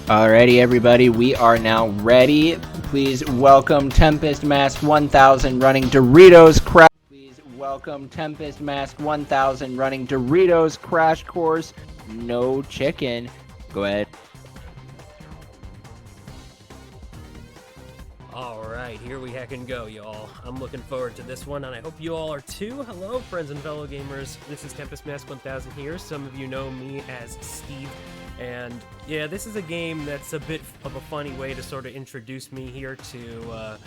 Alrighty, everybody, we are now ready. Please welcome TemptestMask1000 running Doritos Crash. Please welcome TemptestMask1000 running Doritos Crash Course. No chicken. Go ahead. Alright, here we heckin' go, y'all. I'm looking forward to this one, and I hope you all are too. Hello, friends and fellow gamers. This is TemptestMask1000 here. Some of you know me as Steve. And yeah, this is a game that's a bit of a funny way to sort of introduce me here to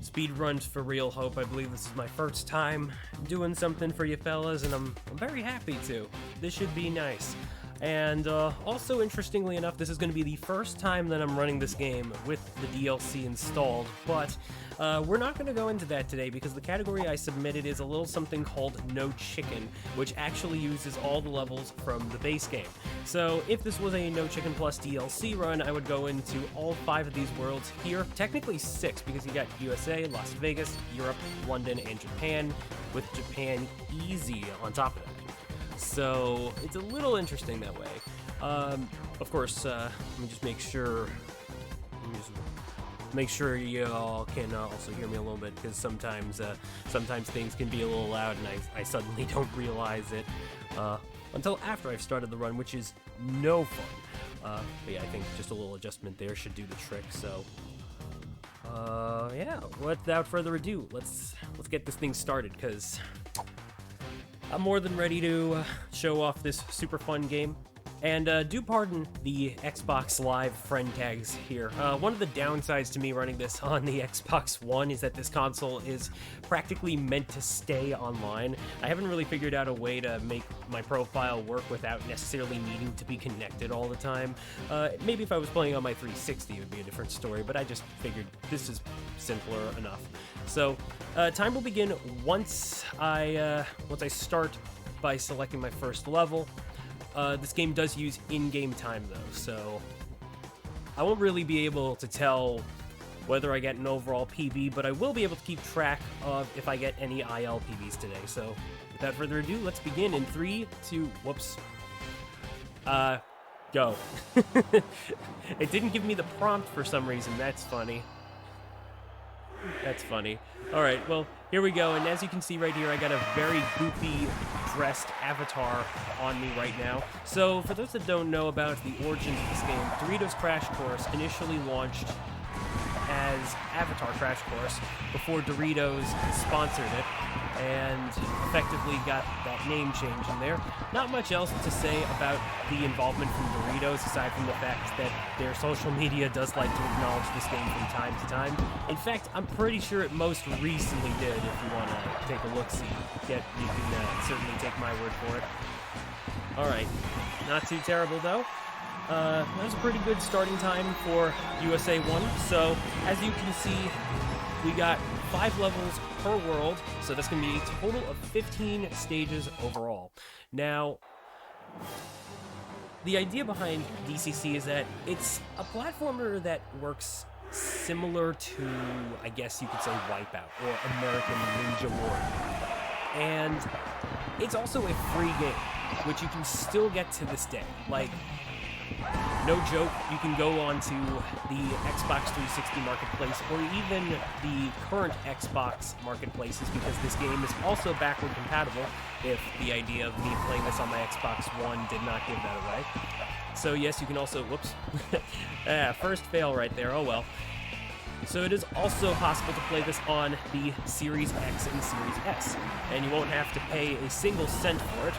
Speedruns for Real Hope. I believe this is my first time doing something for you fellas, and I'm very happy to. This should be nice. And also, interestingly enough, this is going to be the first time that I'm running this game with the DLC installed, but we're not going to go into that today because the category I submitted is a little something called No Chicken, which actually uses all the levels from the base game. So if this was a No Chicken Plus DLC run, I would go into all 5 of these worlds here, technically 6, because you got USA, Las Vegas, Europe, London, and Japan, with Japan easy on top of that. So it's a little interesting that way. Of course, let me just make sure y'all can also hear me a little bit, because sometimes things can be a little loud and I suddenly don't realize it until after I've started the run, which is no fun. But yeah, I think just a little adjustment there should do the trick. So yeah, without further ado, let's get this thing started, because I'm more than ready to show off this super fun game. And do pardon the Xbox Live friend tags here. One of the downsides to me running this on the Xbox One is that this console is practically meant to stay online. I haven't really figured out a way to make my profile work without necessarily needing to be connected all the time. Maybe if I was playing on my 360 it would be a different story, but I just figured this is simpler enough. So time will begin once I start by selecting my first level. This game does use in-game time though, so I won't really be able to tell whether I get an overall PB, but I will be able to keep track of if I get any IL PBs today. So without further ado, let's begin in 3, 2, whoops. Go. It didn't give me the prompt for some reason. That's funny. That's funny. Alright, well, here we go, and as you can see right here, I got a very goofy dressed avatar on me right now. So, for those that don't know about the origins of this game, Doritos Crash Course initially launched as Avatar Crash Course before Doritos sponsored it, and effectively got that name change in there. Not much else to say about the involvement from Doritos, aside from the fact that their social media does like to acknowledge this game from time to time. In fact, I'm pretty sure it most recently did, if you want to take a look-see. You can certainly take my word for it. Alright, not too terrible though. That was a pretty good starting time for USA 1, so as you can see, we got 5 levels per world, so that's going to be a total of 15 stages overall. Now, the idea behind DCC is that it's a platformer that works similar to, I guess you could say, Wipeout or American Ninja Warrior. And it's also a free game, which you can still get to this day. Like, no joke, you can go onto the Xbox 360 marketplace or even the current Xbox marketplaces, because this game is also backward compatible, if the idea of me playing this on my Xbox One did not give that away. So yes, you can also, whoops, first fail right there, oh well. So it is also possible to play this on the Series X and Series S, and you won't have to pay a single cent for it.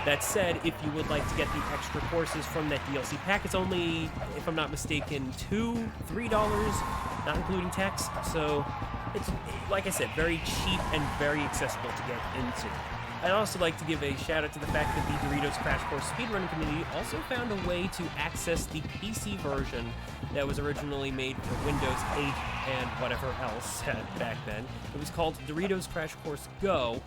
That said, if you would like to get the extra courses from that DLC pack, it's only, if I'm not mistaken, $2, $3, not including tax. So it's, like I said, very cheap and very accessible to get into. I'd also like to give a shout out to the fact that the Doritos Crash Course speedrunning community also found a way to access the PC version that was originally made for Windows 8 and whatever else back then. It was called Doritos Crash Course Go,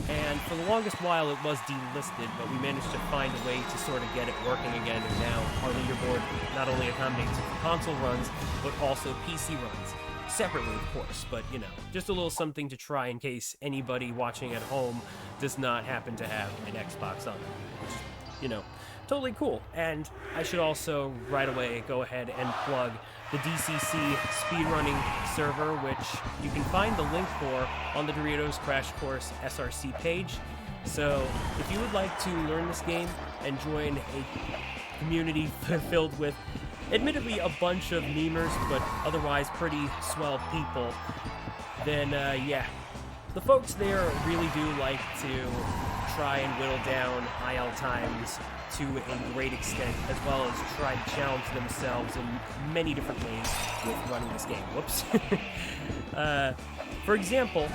and for the longest while it was delisted, but we managed to find a way to sort of get it working again, and now our leaderboard not only accommodates console runs, but also PC runs. Separately, of course, but, you know, just a little something to try in case anybody watching at home does not happen to have an Xbox on it, which, you know, totally cool. And I should also right away go ahead and plug the DCC speedrunning server, which you can find the link for on the Doritos Crash Course SRC page. So if you would like to learn this game and join a community filled with admittedly a bunch of memers, but otherwise pretty swell people, then yeah, the folks there really do like to try and whittle down IL times to a great extent, as well as try to challenge themselves in many different ways with running this game. Whoops. For example,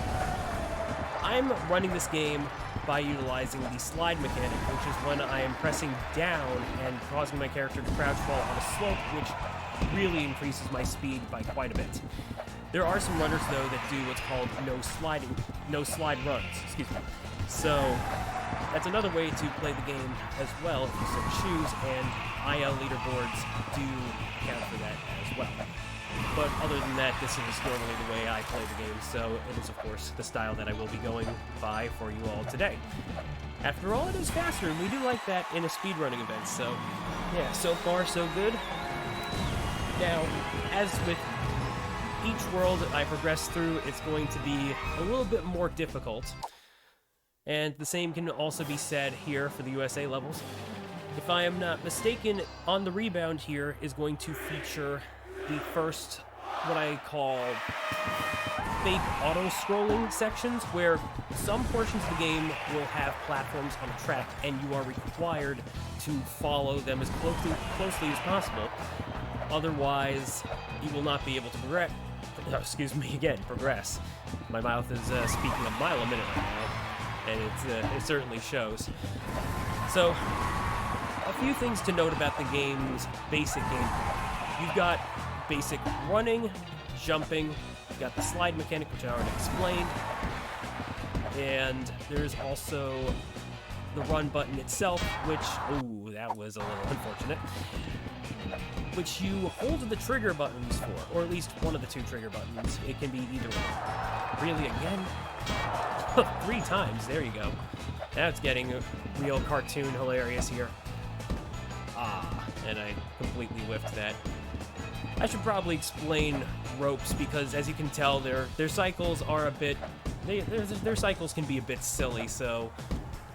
I'm running this game by utilizing the slide mechanic, which is when I am pressing down and causing my character to crouch fall on a slope, which really increases my speed by quite a bit. There are some runners, though, that do what's called no slide runs, excuse me. So that's another way to play the game as well, if you so choose, and IL leaderboards do account for that as well. But other than that, this is normally the way I play the game, so it is, of course, the style that I will be going by for you all today. After all, it is faster, and we do like that in a speedrunning event, so yeah, so far so good. Now, as with each world I progress through, it's going to be a little bit more difficult. And the same can also be said here for the USA levels. If I am not mistaken, On the Rebound here is going to feature the first, what I call, fake auto-scrolling sections, where some portions of the game will have platforms on a track, and you are required to follow them as closely as possible. Otherwise, you will not be able to progress. Excuse me again, progress. My mouth is speaking a mile a minute right now, and it certainly shows. So, a few things to note about the game's basic gameplay. You've got basic running, jumping, you've got the slide mechanic, which I already explained, and there's also the run button itself, which, ooh, that was a little unfortunate, which you hold the trigger buttons for, or at least one of the two trigger buttons. It can be either one. Really, again? 3 times, there you go. Now it's getting real cartoon hilarious here. And I completely whiffed that. I should probably explain ropes, because as you can tell, their cycles are a bit... Their cycles can be a bit silly, so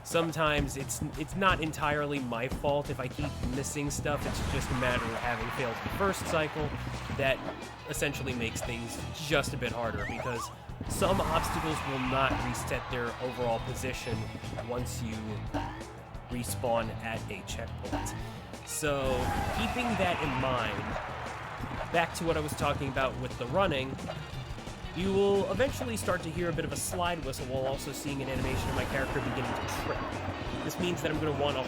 sometimes it's not entirely my fault if I keep missing stuff. It's just a matter of having failed the first cycle that essentially makes things just a bit harder, because some obstacles will not reset their overall position once you respawn at a checkpoint. So, keeping that in mind, back to what I was talking about with the running, you will eventually start to hear a bit of a slide whistle while also seeing an animation of my character beginning to trip. This means that I'm going to want to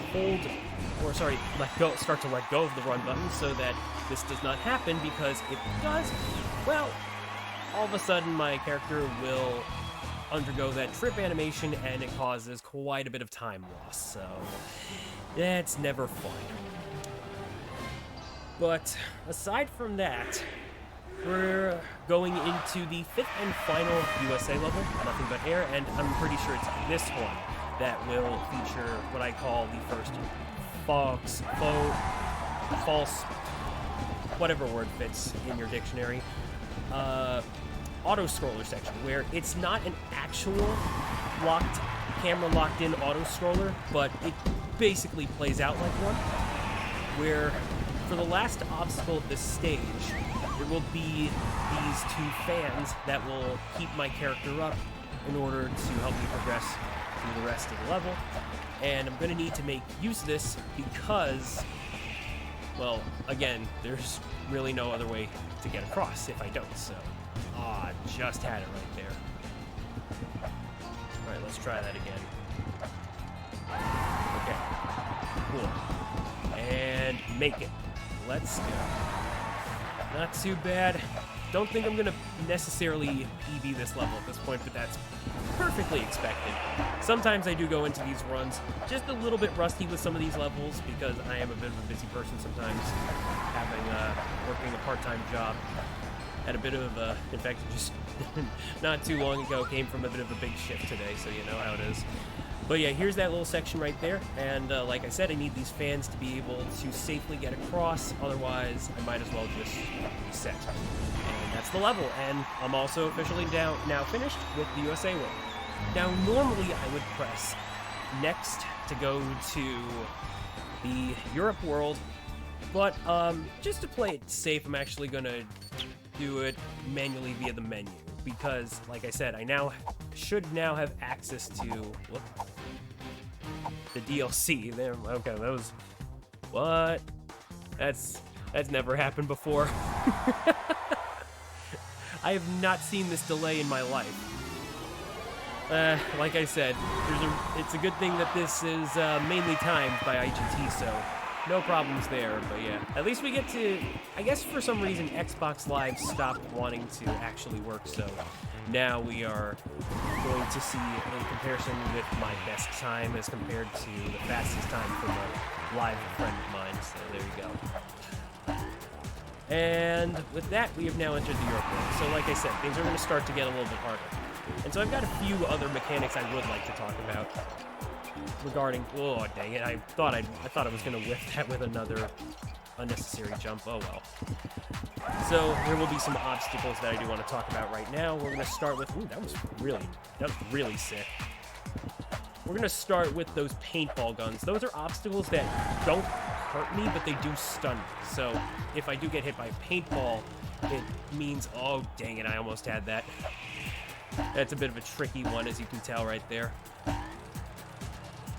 start to let go of the run button so that this does not happen, because if it does, well, all of a sudden my character will undergo that trip animation and it causes quite a bit of time loss, so that's never fun. But aside from that, we're going into the 5th and final USA level, Nothing But Air, and I'm pretty sure it's this one that will feature what I call the first false, whatever word fits in your dictionary, auto-scroller section, where it's not an actual camera locked-in auto-scroller, but it basically plays out like one, where for the last obstacle of this stage, there will be these 2 fans that will keep my character up in order to help me progress through the rest of the level. And I'm going to need to make use of this because, well, again, there's really no other way to get across if I don't, so... just had it right there. Alright, let's try that again. Okay. Cool. And make it. Let's go. Not too bad. Don't think I'm going to necessarily EB this level at this point, but that's perfectly expected. Sometimes I do go into these runs just a little bit rusty with some of these levels because I am a bit of a busy person sometimes, working a part-time job. Had a bit of in fact, just not too long ago, came from a bit of a big shift today, so you know how it is. But yeah, here's that little section right there, and like I said, I need these fans to be able to safely get across, otherwise I might as well just reset. And that's the level, and I'm also officially now finished with the USA World. Now, normally I would press next to go to the Europe World, but just to play it safe, I'm actually going to do it manually via the menu, because, like I said, I should now have access to the DLC. There, okay, that was what? That's never happened before. I have not seen this delay in my life. Like I said, it's a good thing that this is mainly timed by IGT, so no problems there. But yeah, at least we get to, I guess for some reason Xbox Live stopped wanting to actually work, so now we are going to see a comparison with my best time as compared to the fastest time from a live friend of mine, so there you go. And with that, we have now entered the Europe World. So like I said, things are going to start to get a little bit harder. And so I've got a few other mechanics I would like to talk about regarding... Oh, dang it. I thought I was going to whiff that with another unnecessary jump. Oh, well. So there will be some obstacles that I do want to talk about right now. We're going to start with... Ooh, that was really sick. We're going to start with those paintball guns. Those are obstacles that don't hurt me, but they do stun me. So if I do get hit by a paintball, it means... Oh, dang it. I almost had that. That's a bit of a tricky one, as you can tell right there.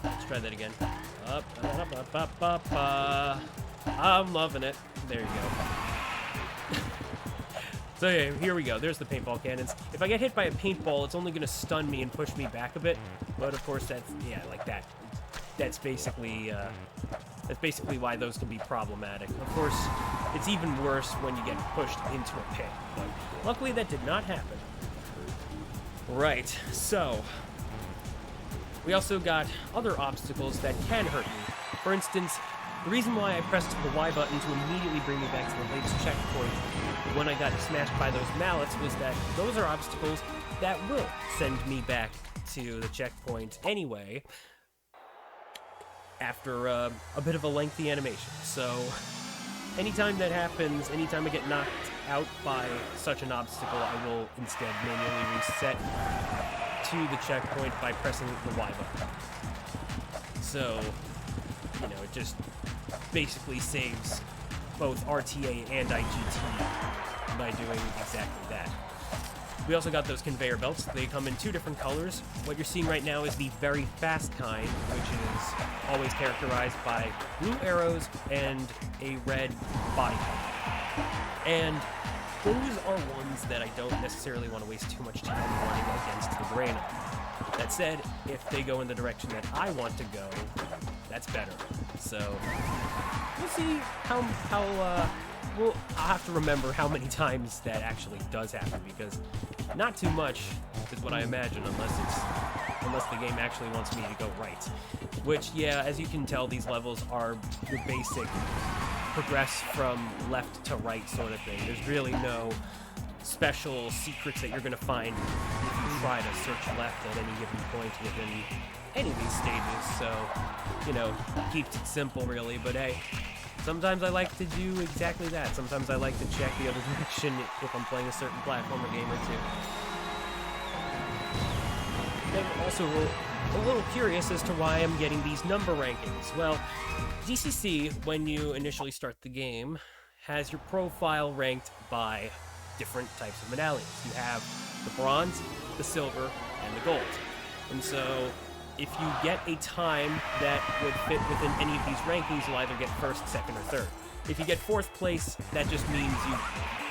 Let's try that again. Up, up, up, up, up. I'm loving it. There you go. So yeah, here we go. There's the paintball cannons. If I get hit by a paintball, it's only going to stun me and push me back a bit. But of course, that's, yeah, like that. That's basically why those can be problematic. Of course, it's even worse when you get pushed into a pit. But luckily, that did not happen. Right, so we also got other obstacles that can hurt me. For instance, the reason why I pressed the Y button to immediately bring me back to the latest checkpoint when I got smashed by those mallets was that those are obstacles that will send me back to the checkpoint anyway after a bit of a lengthy animation. So anytime that happens, anytime I get knocked out by such an obstacle, I will instead manually reset to the checkpoint by pressing the Y button. So, you know, it just basically saves both RTA and IGT by doing exactly that. We also got those conveyor belts. They come in two different colors. What you're seeing right now is the very fast kind, which is always characterized by blue arrows and a red body color. And those are ones that I don't necessarily want to waste too much time running against the grain of. That said, if they go in the direction that I want to go, that's better. So we'll see I'll have to remember how many times that actually does happen, because not too much is what I imagine, unless the game actually wants me to go right. Which, yeah, as you can tell, these levels are your basic progress from left to right sort of thing. There's really no special secrets that you're going to find if you try to search left at any given point within any of these stages. So, you know, keeps it simple really, but hey, sometimes I like to do exactly that. Sometimes I like to check the other direction if I'm playing a certain platformer game or two. I'm also a little curious as to why I'm getting these number rankings. Well, DCC, when you initially start the game, has your profile ranked by different types of medallions. You have the bronze, the silver, and the gold. And so, if you get a time that would fit within any of these rankings, you'll either get first, second, or third. If you get fourth place, that just means you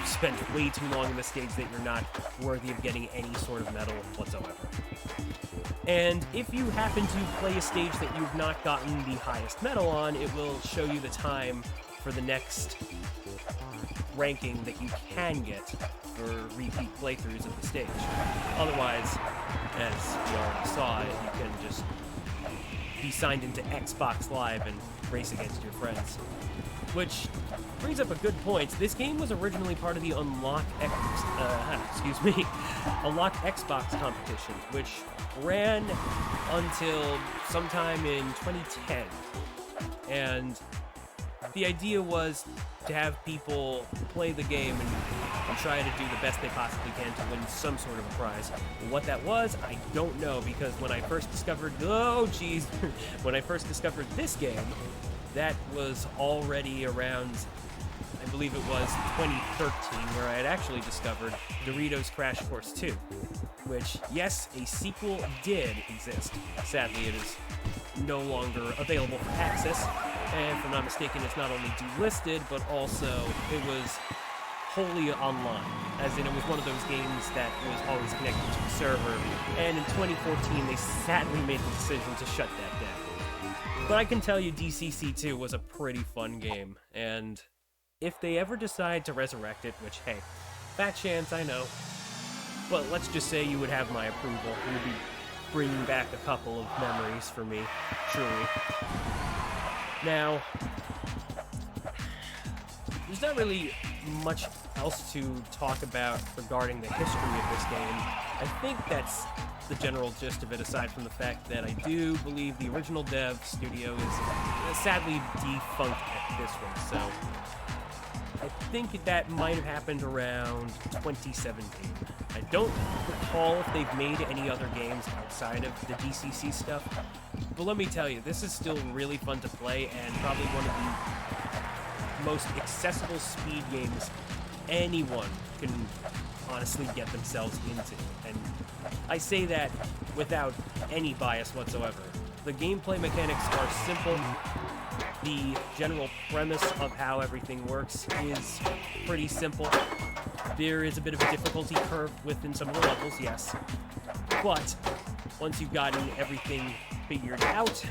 spent way too long in the stage that you're not worthy of getting any sort of medal whatsoever. And if you happen to play a stage that you've not gotten the highest medal on, it will show you the time for the next ranking that you can get for repeat playthroughs of the stage. Otherwise, as you already saw, you can just be signed into Xbox Live and race against your friends. Which brings up a good point. This game was originally part of the Unlock Xbox competition, which ran until sometime in 2010. And the idea was to have people play the game and try to do the best they possibly can to win some sort of a prize. What that was, I don't know, because when I first discovered, when I first discovered this game, that was already around, I believe it was 2013, where I had actually discovered Doritos Crash Course 2, which, yes, a sequel did exist. Sadly, it is no longer available for access, and if I'm not mistaken, it's not only delisted, but also it was wholly online, as in it was one of those games that was always connected to the server, and in 2014 they sadly made the decision to shut that down. But I can tell you DCC2 was a pretty fun game, and if they ever decide to resurrect it, which, hey, fat chance, I know, but let's just say you would have my approval. You'd be bringing back a couple of memories for me, truly. Now, there's not really much else to talk about regarding the history of this game. I think that's the general gist of it, aside from the fact that I do believe the original dev studio is sadly defunct at this one, so I think that might have happened around 2017. I don't recall if they've made any other games outside of the DCC stuff, but let me tell you, this is still really fun to play and probably one of the most accessible speed games anyone can honestly get themselves into. And I say that without any bias whatsoever. The gameplay mechanics are simple. The general premise of how everything works is pretty simple. There is a bit of a difficulty curve within some of the levels, yes. But once you've gotten everything figured out,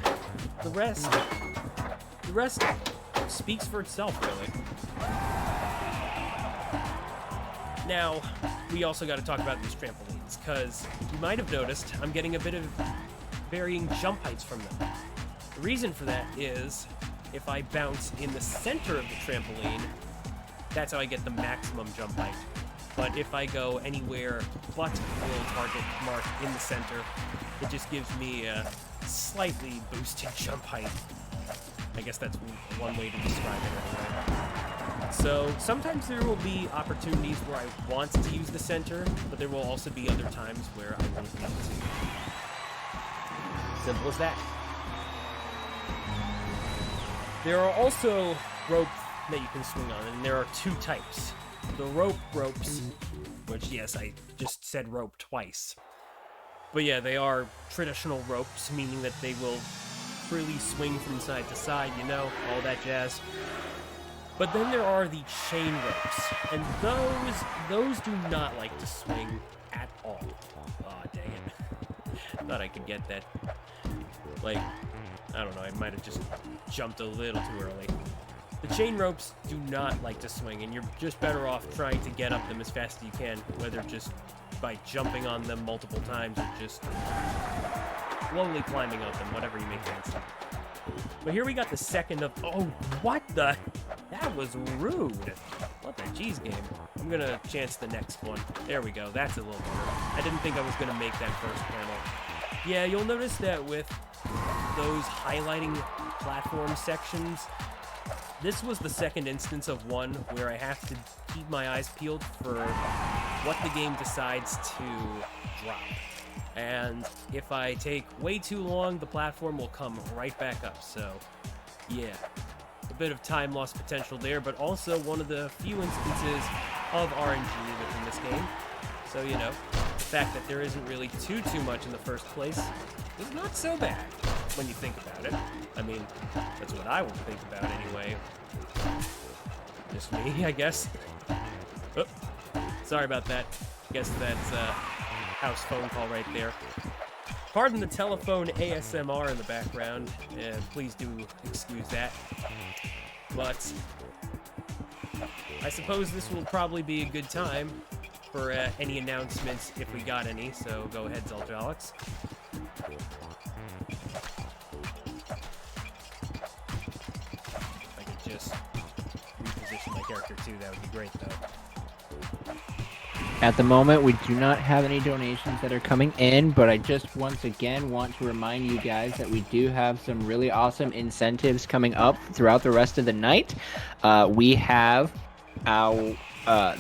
the rest speaks for itself, really. Now, we also got to talk about these trampolines, because you might have noticed I'm getting a bit of varying jump heights from them. The reason for that is, if I bounce in the center of the trampoline, that's how I get the maximum jump height. But if I go anywhere but the little target mark in the center, it just gives me a slightly boosted jump height. I guess that's one way to describe it anyway. So sometimes there will be opportunities where I want to use the center, but there will also be other times where I won't need to. Simple as that. There are also ropes that you can swing on, and there are two types. The ropes, which, yes, I just said rope twice. But yeah, they are traditional ropes, meaning that they will freely swing from side to side, you know, all that jazz. But then there are the chain ropes, and those do not like to swing at all. Aw, dang it. Thought I could get that. Like, I don't know, I might have just jumped a little too early. The chain ropes do not like to swing, and you're just better off trying to get up them as fast as you can, whether just by jumping on them multiple times or just slowly climbing up them, whatever you make sense. But here we got the second of... Oh, what the... That was rude. What the jeez game. I'm gonna chance the next one. There we go. That's a little better. I didn't think I was gonna make that first panel. Yeah, you'll notice that with those highlighting platform sections, this was the second instance of one where I have to keep my eyes peeled for what the game decides to drop. And if I take way too long, the platform will come right back up. So, yeah, a bit of time loss potential there, but also one of the few instances of RNG within this game. So, you know, the fact that there isn't really too much in the first place is not so bad when you think about it. I mean, that's what I would think about anyway. Just me, I guess. Oh, sorry about that. Guess that's a house phone call right there. Pardon the telephone ASMR in the background. Please do excuse that. But I suppose this will probably be a good time for any announcements if we got any. So go ahead, Zeljalix. If I could just reposition my character too, that would be great, though. At the moment, we do not have any donations that are coming in, but I just once again want to remind you guys that we do have some really awesome incentives coming up throughout the rest of the night. We have our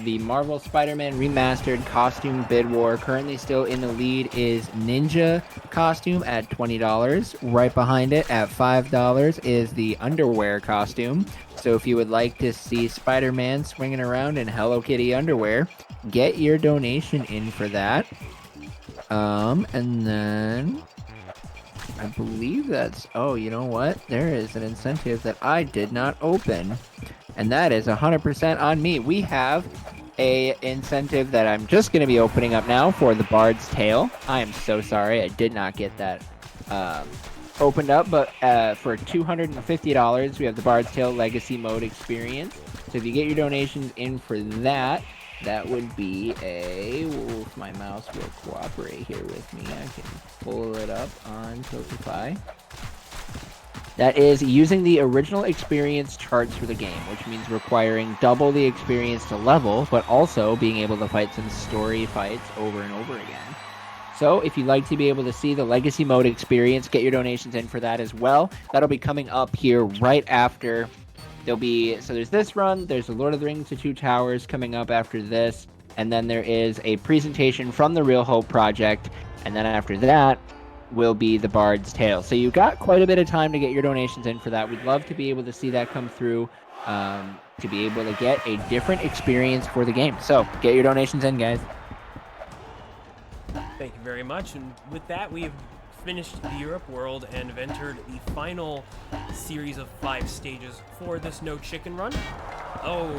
the Marvel Spider-Man Remastered Costume Bid War. Currently still in the lead is Ninja Costume at $20. Right behind it at $5 is the Underwear Costume. So if you would like to see Spider-Man swinging around in Hello Kitty underwear, get your donation in for that. And then I believe that's... Oh, you know what? There is an incentive that I did not open. And that is 100% on me. We have a incentive that I'm just going to be opening up now for the Bard's Tale. I am so sorry. I did not get that opened up. But for $250, we have the Bard's Tale Legacy Mode experience. So if you get your donations in for that, that would be a... If my mouse will cooperate here with me, I can pull it up on Tiltify. That is using the original experience charts for the game, which means requiring double the experience to level, but also being able to fight some story fights over and over again. So if you'd like to be able to see the Legacy Mode experience, get your donations in for that as well. That'll be coming up here right after. There'll be... So there's this run, there's the Lord of the Rings The Two Towers coming up after this, and then there is a presentation from the Real Hope Project, and then after that will be the Bard's Tale. So you got quite a bit of time to get your donations in for that. We'd love to be able to see that come through, to be able to get a different experience for the game. So get your donations in, guys. Thank you very much. And with that, we have finished the Europe world and have entered the final series of 5 stages for this No Chicken run. Oh,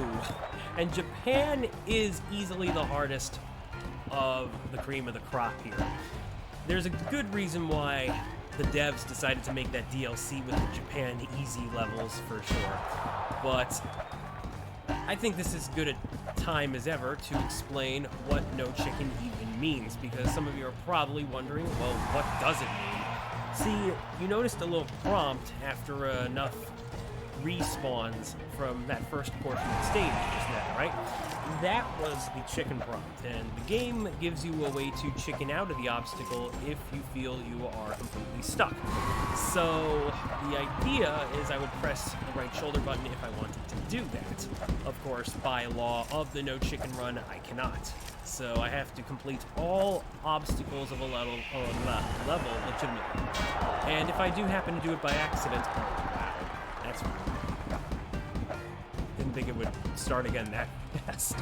and Japan is easily the hardest of the cream of the crop here. There's a good reason why the devs decided to make that DLC with the Japan easy levels for sure. But I think this is good a time as ever to explain what No Chicken even means, because some of you are probably wondering, well, what does it mean? See, you noticed a little prompt after enough respawns from that first portion of the stage just now, right? That was the chicken prompt, and the game gives you a way to chicken out of the obstacle if you feel you are completely stuck. So the idea is I would press the right shoulder button if I wanted to do that. Of course, by law of the No Chicken run, I cannot. So I have to complete all obstacles of a level legitimately. And if I do happen to do it by accident, oh wow, that's weird. Didn't think it would start again that fast.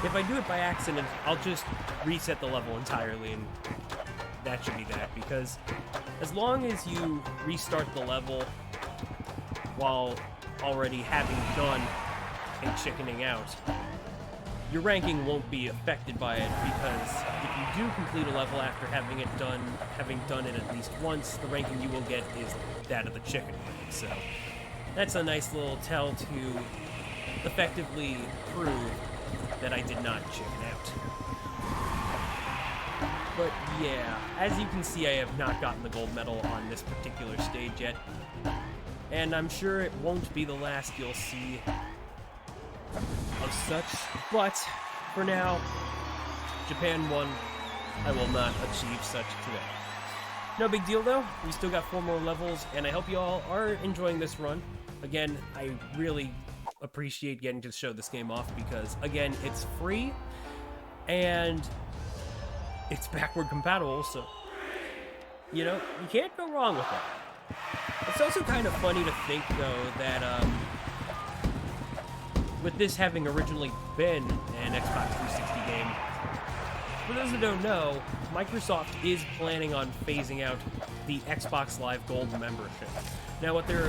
If I do it by accident, I'll just reset the level entirely, and that should be that, because as long as you restart the level while already having done a chickening out, your ranking won't be affected by it, because if you do complete a level after having done it at least once, the ranking you will get is that of the chicken rank. So that's a nice little tell to effectively prove that I did not chicken out. But yeah, as you can see, I have not gotten the gold medal on this particular stage yet, and I'm sure it won't be the last you'll see of such, but for now, Japan won. I will not achieve such today. No big deal though, we still got 4 more levels, and I hope you all are enjoying this run. Again, I really appreciate getting to show this game off, because again, it's free and it's backward compatible, so you know, you can't go wrong with that. It's also kind of funny to think though that with this having originally been an Xbox 360 game, for those who don't know, Microsoft is planning on phasing out the Xbox Live Gold membership. Now, what they're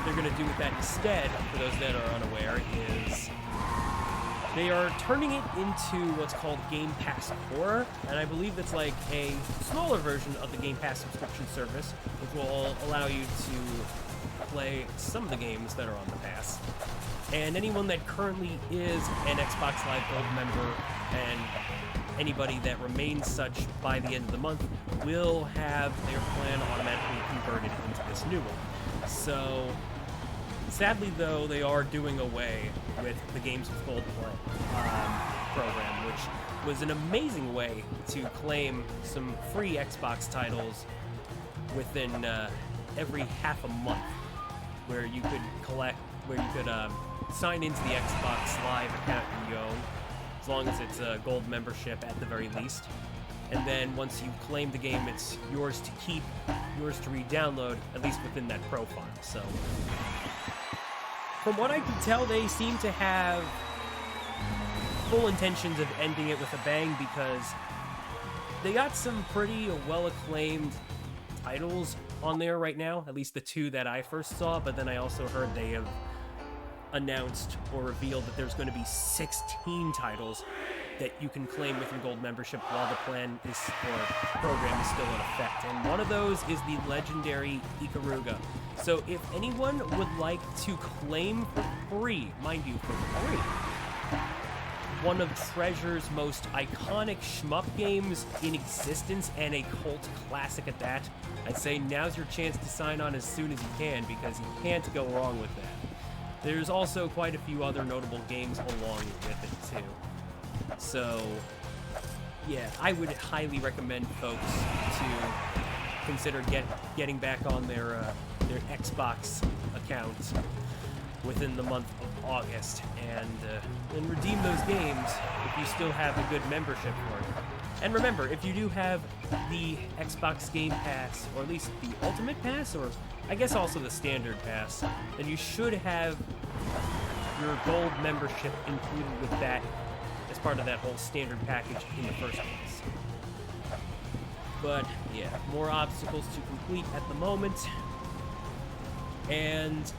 going to do with that instead, for those that are unaware, is they are turning it into what's called Game Pass Core, and I believe it's like a smaller version of the Game Pass subscription service, which will allow you to play some of the games that are on the pass. And anyone that currently is an Xbox Live Gold member, and anybody that remains such by the end of the month, will have their plan automatically converted into this new one. So, sadly though, they are doing away with the Games with Gold program, which was an amazing way to claim some free Xbox titles within every half a month, where you could sign into the Xbox Live account you own, as long as it's a gold membership at the very least. And then once you claim the game, it's yours to keep, yours to re-download, at least within that profile. So, from what I can tell, they seem to have full intentions of ending it with a bang, because they got some pretty well-acclaimed titles on there right now, at least the two that I first saw, but then I also heard they have announced or revealed that there's going to be 16 titles that you can claim with your gold membership while the program is still in effect. And one of those is the legendary Ikaruga. So if anyone would like to claim for free, mind you, for free, one of Treasure's most iconic shmup games in existence, and a cult classic at that, I'd say now's your chance to sign on as soon as you can, because you can't go wrong with that. There's also quite a few other notable games along with it too. So, yeah, I would highly recommend folks to consider getting back on their Xbox account within the month of August and redeem those games if you still have a good membership for it. And remember, if you do have the Xbox Game Pass, or at least the Ultimate Pass, or I guess also the Standard Pass, then you should have your gold membership included with that as part of that whole standard package in the first place. But yeah, more obstacles to complete at the moment. And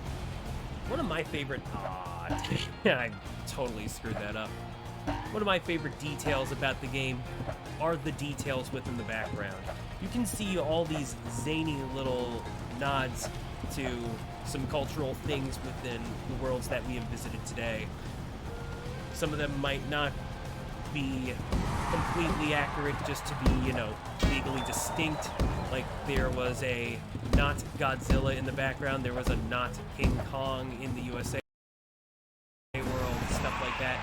one of my favorite... I totally screwed that up. One of my favorite details about the game are the details within the background. You can see all these zany little nods to some cultural things within the worlds that we have visited today. Some of them might not be completely accurate just to be, you know, legally distinct. Like, there was a not Godzilla in the background, there was a not King Kong in the USA world, stuff like that.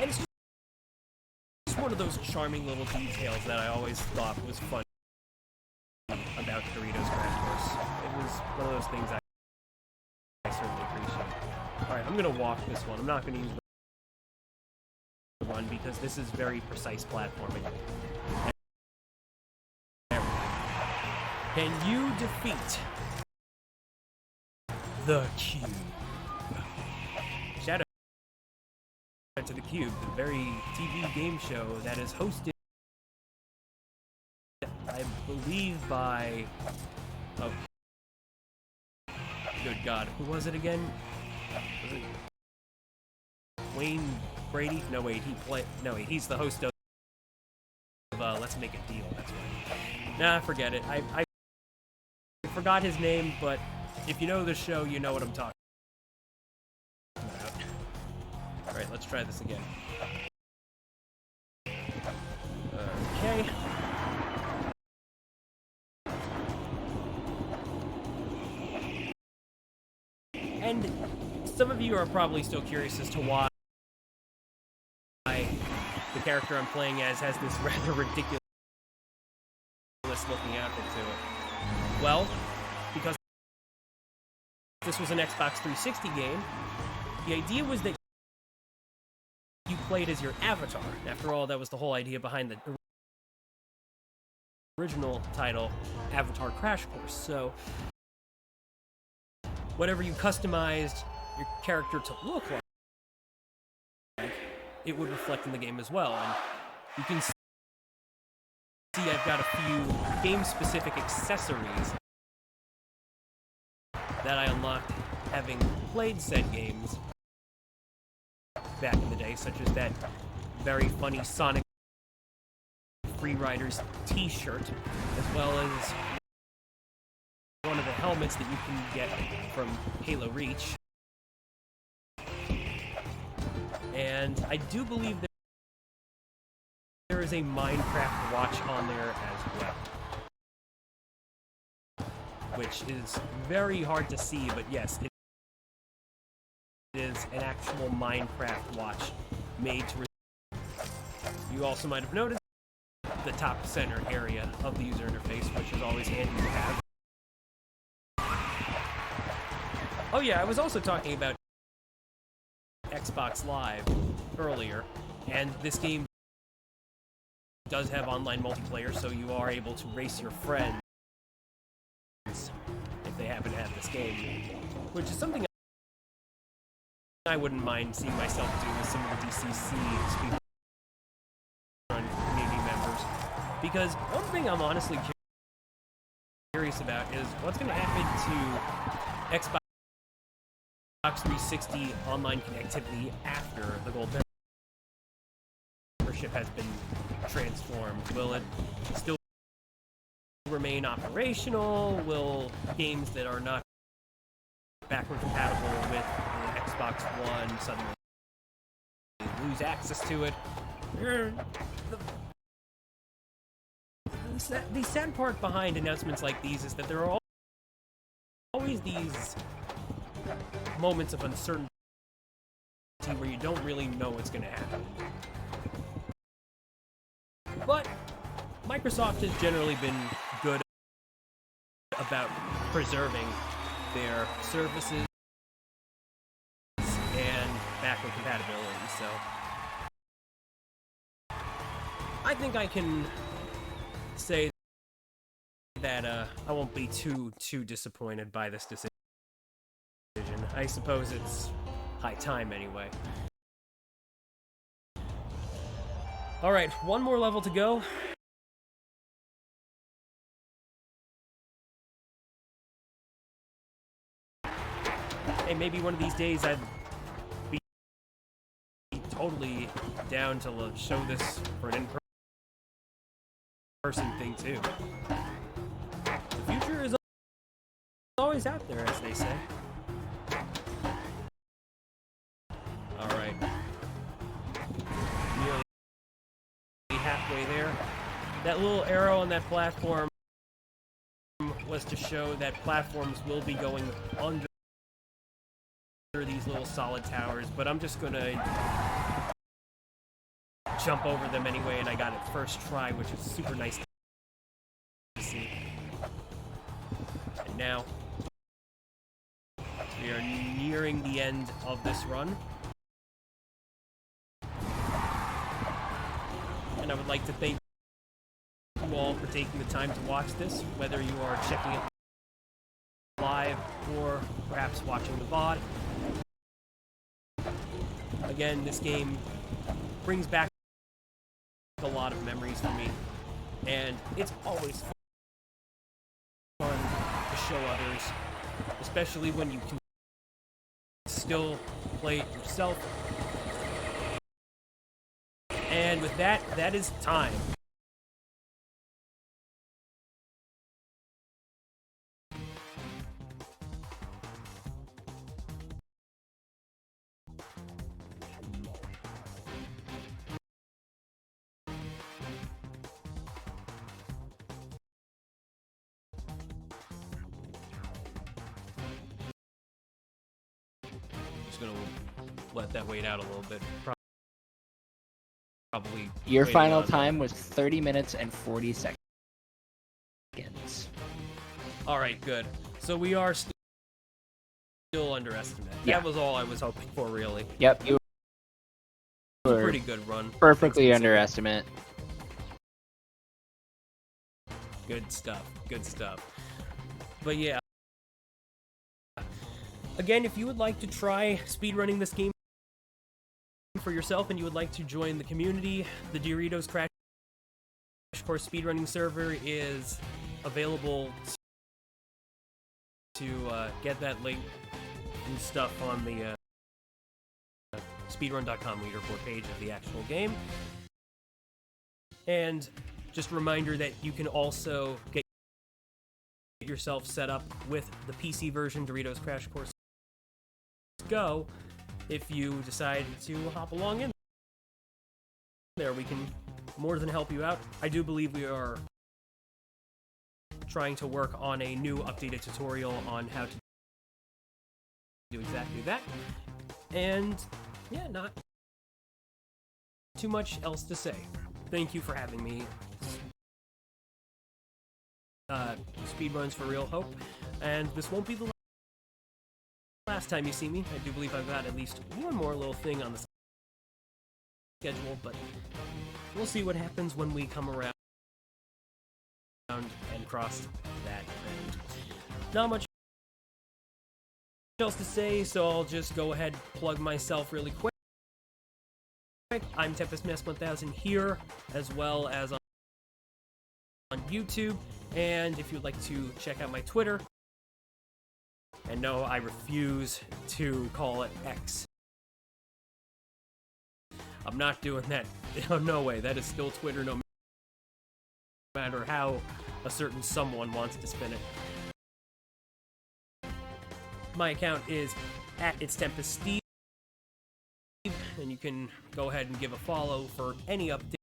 And it's just one of those charming little details that I always thought was fun about Doritos Crash Course. It was one of those things I certainly appreciate. Alright, I'm going to walk this one. I'm not going to use the run because this is very precise platforming. Can you defeat the Cube? Shout out to the Cube, the very TV game show that is hosted, I believe, by... oh, good God, who was it again? Was it Wayne Brady? No, wait, he's the host of Let's Make a Deal, that's right. Nah, forget it. I forgot his name, but if you know the show, you know what I'm talking about. Alright, let's try this again. Okay. And some of you are probably still curious as to why the character I'm playing as has this rather ridiculous looking outfit to it. Well, because this was an Xbox 360 game, the idea was that you played as your avatar. After all, that was the whole idea behind the original title, Avatar Crash Course. So, whatever you customized your character to look like, it would reflect in the game as well. And you can see I've got a few game-specific accessories that I unlocked having played said games back in the day, such as that very funny Sonic Freeriders t-shirt, as well as one of the helmets that you can get from Halo Reach. And I do believe there is a Minecraft watch on there as well, which is very hard to see, but yes, it is an actual Minecraft watch made to You also might have noticed the top center area of the user interface, which is always handy to have. Oh yeah, I was also talking about Xbox Live earlier, and this game does have online multiplayer, so you are able to race your friends if they happen to have this game, which is something I wouldn't mind seeing myself do with some of the DCC speedrun community members. Because one thing I'm honestly curious about is what's going to happen to Xbox 360 online connectivity after the Gold membership has been transformed. Will it still remain operational? Will games that are not backward compatible with the Xbox One suddenly lose access to it? The sad part behind announcements like these is that there are always these moments of uncertainty where you don't really know what's going to happen. But Microsoft has generally been good about preserving their services and backward compatibility, so I think I can say that I won't be too disappointed by this decision. I suppose it's high time anyway. Alright, one more level to go. Hey, maybe one of these days I'd be totally down to show this for an in-person thing too. The future is always out there, as they say. Alright. Nearly halfway there. That little arrow on that platform was to show that platforms will be going under these little solid towers, but I'm just gonna jump over them anyway, and I got it first try, which is super nice to see. And now we are nearing the end of this run. And I would like to thank you all for taking the time to watch this, whether you are checking it live or perhaps watching the VOD. Again, this game brings back a lot of memories for me, and it's always fun to show others, especially when you can still play it yourself. And with that, that is time. Just gonna let that wait out a little bit. Probably. Your final time was 30 minutes and 40 seconds. All right, good. So we are still underestimated. Yeah. That was all I was hoping for, really. Yep, you were Pretty good run. perfectly underestimate. Good stuff. Good stuff. But yeah. Again, if you would like to try speedrunning this game for yourself and you would like to join the community, the Doritos Crash Course speedrunning server is available to get that link and stuff on the speedrun.com leaderboard page of the actual game. And just a reminder that you can also get yourself set up with the PC version Doritos Crash Course Go if you decide to hop along in there. We can more than help you out. I do believe we are trying to work on a new updated tutorial on how to do exactly that. And yeah, not too much else to say. thank you for having me. Speedruns for real, hope. And this won't be the last time you see me. I do believe I've got at least one more little thing on the schedule, but we'll see what happens when we come around and cross that. And not much else to say, so I'll just go ahead and plug myself really quick. I'm TemptestMask1000 here, as well as on YouTube, and if you'd like to check out my Twitter, and no, I refuse to call it X. I'm not doing that. No way, that is still Twitter no matter how a certain someone wants to spin it. My account is @It'sTempestSteve, and you can go ahead and give a follow for any updates